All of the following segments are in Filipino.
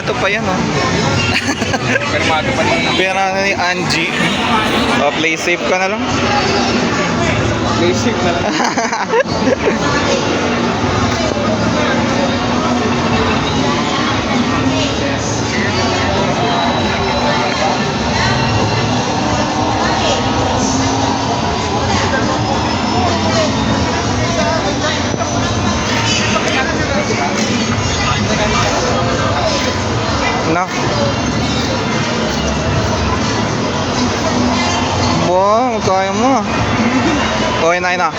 pirmado pa yan, oh. Pirmado pa rin. Pirmado ni Angie. Oh, play safe ka na lang. Basic na lang. No. Wow, kaya mo. Okay na, yun na.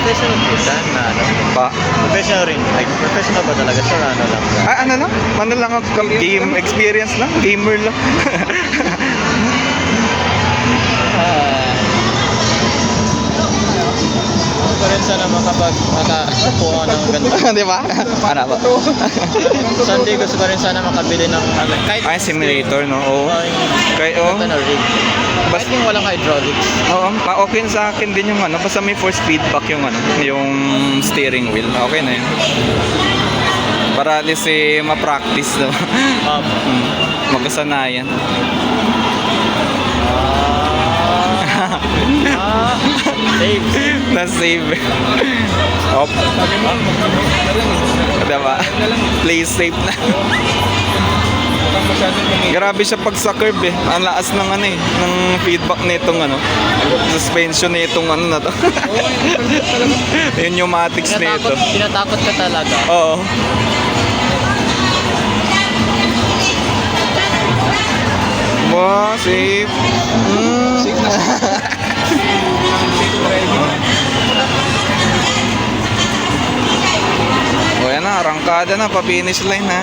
Professional po siya na ano? Pa. Professional rin. Like, professional ba talaga siya na ano lang? Ah, ano lang? Ano lang ako? Game experience lang? Gamer lang? Gusto ko rin sana makakuha ng ganito. Di ba? Ano ba? Sunday gusto ko rin sana makabili ng ano, kahit Ay, simulator, no? Oo. Kaya, oh. ano, rig. Kahit yung walang hydraulics. Oo, okay na sa akin din yung ano, basta may force feedback yung ano, yung steering wheel. Okay na yun. Para at least ma-practice, no? Magkasanayan. Save. Na-save. Op. Diba? Play safe na. Grabe siya pag sa curve eh. Ang laas ng ano eh, ng feedback nitong ano, suspension nitong ano na to. Yung pneumatics nito. Tinatakot ka talaga. Oo. Wow, safe. Safe na. Safe driving. O yan na, arangkada na, pa-finish line na.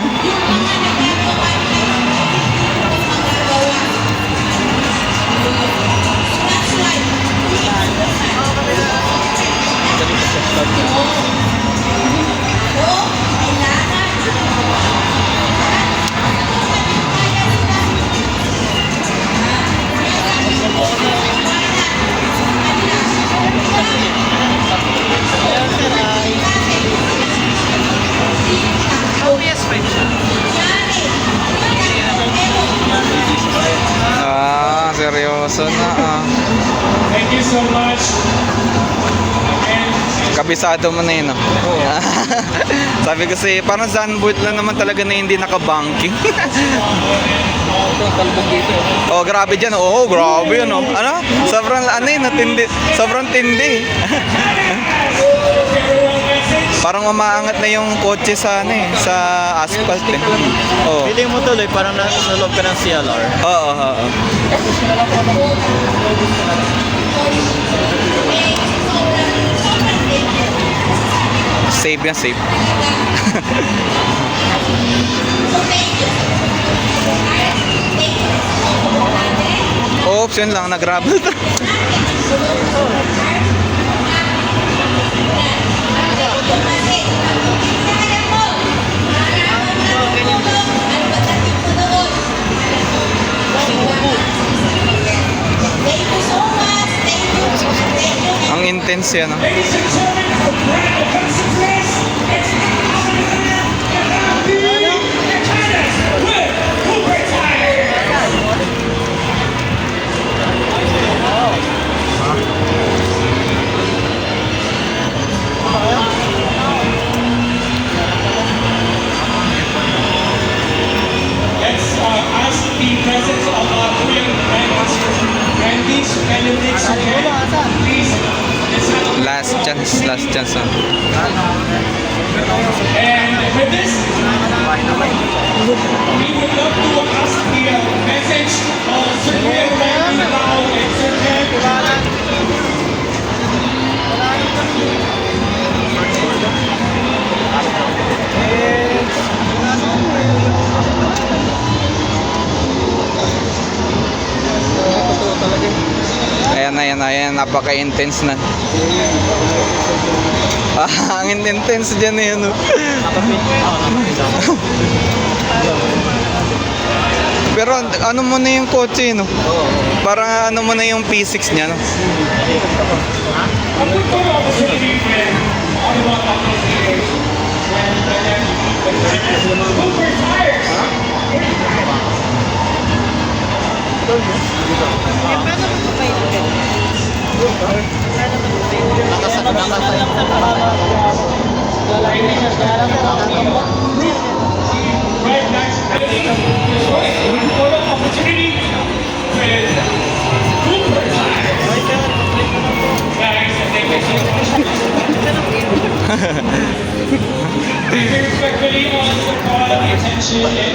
Ah, seryoso na ah. Thank you so much. Kabisado mo na yun, no? Sabi kasi, parang sunboard lang naman talaga na hindi nakabanking. Ito, talbog dito. Oh, grabe dyan. Oh, grabe yun, oh. Ano? Sobrang, ano yun, natindi. Sobrang tindi. Parang umaangat na yung kotse sa, ano eh, sa asphalt eh. Oh. Feeling mo tuloy, parang nasa loob ka ng CLR. Oo, oo. Safe yan, safe. Oops, yun lang, nag-gravel to. Ang intense yan, no? Let's ask the presence of our Korean grandees candidates again. Please, let's have Last chance, no? And with this, we would love to ask the message of Sir Kuya Randy Lau and Sir Ken. Ayan, napaka-intense na. Ang intense dyan eh, ano? Pero ano mo na yung kotse, no? Para ano mo na yung P6 niya, no? Right next to the photo opportunity with Cooper Tires. Guys, thank you so much. We respectfully ask for all the attention.